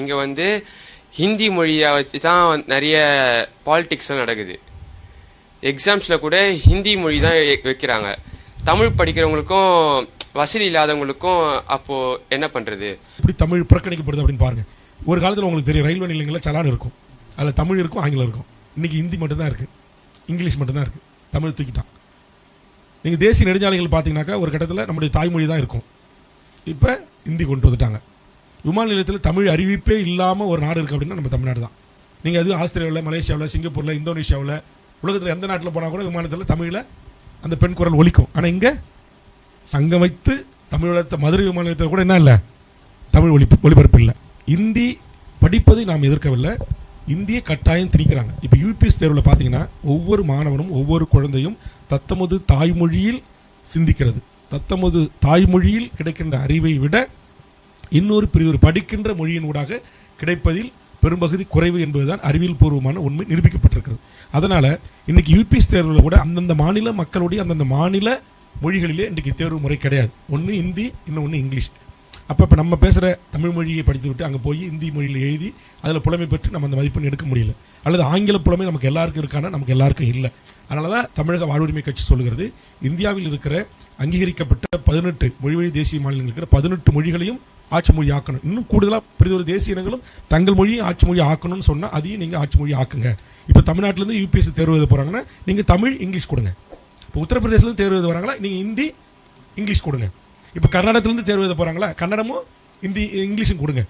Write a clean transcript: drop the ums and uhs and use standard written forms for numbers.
இங்கே வந்து ஹிந்தி மொழியை வச்சு தான் நிறைய பாலிடிக்ஸ்லாம் நடக்குது. எக்ஸாம்ஸில் கூட ஹிந்தி மொழி தான் வைக்கிறாங்க. தமிழ் படிக்கிறவங்களுக்கும் வசதி இல்லாதவங்களுக்கும் அப்போது என்ன பண்ணுறது? இப்படி தமிழ் புறக்கணிக்கப்படுது அப்படின்னு பாருங்கள். ஒரு காலத்தில் உங்களுக்கு தெரியும், ரயில்வே நிலையங்களில் சலான் இருக்கும், அதில் தமிழ் இருக்கும், ஆங்கிலம் இருக்கும். இன்றைக்கி ஹிந்தி மட்டும்தான் இருக்குது, இங்கிலீஷ் மட்டும்தான் இருக்குது, தமிழ் தூக்கிட்டான். நீங்கள் தேசிய நெடுஞ்சாலைகள் பார்த்தீங்கன்னாக்கா ஒரு கட்டத்தில் நம்முடைய தாய்மொழி தான் இருக்கும், இப்போ ஹிந்தி கொண்டு வந்துட்டாங்க. விமான நிலையத்தில் தமிழ் அறிவிப்பே இல்லாமல் ஒரு நாடு இருக்குது அப்படின்னா நம்ம தமிழ்நாடு தான். நீங்கள் அது ஆஸ்திரேலியாவில், மலேசியாவில், சிங்கப்பூரில், இந்தோனேஷியாவில், உலகத்தில் எந்த நாட்டில் போனால் கூட விமானத்தில் தமிழில் அந்த பெண் குரல் ஒலிக்கும். ஆனால் இங்கே சங்கம் வைத்து தமிழ் மதுரை விமான நிலையத்தில் கூட என்ன இல்லை, தமிழ் ஒளிபரப்பு இல்லை. இந்தி படிப்பதை நாம் எதிர்க்கவில்லை, இந்திய கட்டாயம் திணிக்கிறாங்க. இப்போ யூபிஎஸ் தேர்வில் பார்த்தீங்கன்னா ஒவ்வொரு மாணவனும் ஒவ்வொரு குழந்தையும் தத்தமது தாய்மொழியில் சிந்திக்கிறது. தத்தமது தாய்மொழியில் கிடைக்கின்ற அறிவை விட இன்னொரு பிரிவு படிக்கின்ற மொழியின் ஊடாக கிடைப்பதில் பெரும்பகுதி குறைவு என்பதுதான் அறிவியல் பூர்வமான உண்மை நிரூபிக்கப்பட்டிருக்கிறது. அதனால் இன்றைக்கி யூபிஎஸ் தேர்வில் கூட அந்தந்த மாநில மக்களுடைய அந்தந்த மாநில மொழிகளிலே இன்றைக்கி தேர்வு முறை கிடையாது. ஒன்று ஹிந்தி, இன்னொன்று இங்கிலீஷ். அப்போ நம்ம பேசுகிற தமிழ் மொழியை படித்து விட்டு அங்கே போய் இந்தி மொழியில் எழுதி அதில் புலமை பெற்று நம்ம அந்த மதிப்பெண் எடுக்க முடியல. அல்லது ஆங்கில புலமை நமக்கு எல்லாருக்கும் இருக்கானா, நமக்கு எல்லாருக்கும் இல்லை. அதனால தான் தமிழக வாழ்வுரிமை கட்சி சொல்லுகிறது, இந்தியாவில் இருக்கிற அங்கீகரிக்கப்பட்ட 18 மொழிவழி தேசிய மாநிலங்கள் இருக்கிற 18 மொழிகளையும் ஆட்சி மொழி ஆக்கணும். இன்னும் கூடுதலாக பிரிதொரு தேசிய இனங்களும் தங்கள் மொழியை ஆட்சி மொழி ஆக்கணும்னு சொன்னால் அதையும் நீங்கள் ஆட்சி மொழி ஆக்குங்க. இப்போ தமிழ்நாட்டிலேருந்து யூபிஎஸ்சி தேர்வு எழுத போகிறாங்கன்னா நீங்கள் தமிழ் இங்கிலீஷ் கொடுங்க. இப்போ உத்தரப்பிரதேசிலேருந்து தேர்வு எழுத வராங்களா, நீங்கள் ஹிந்தி இங்கிலீஷ் கொடுங்க. இப்போ கர்நாடகத்திலேருந்து தேர்வு எழுத போகிறாங்களா, கன்னடமும் ஹிந்தி இங்கிலீஷும் கொடுங்க.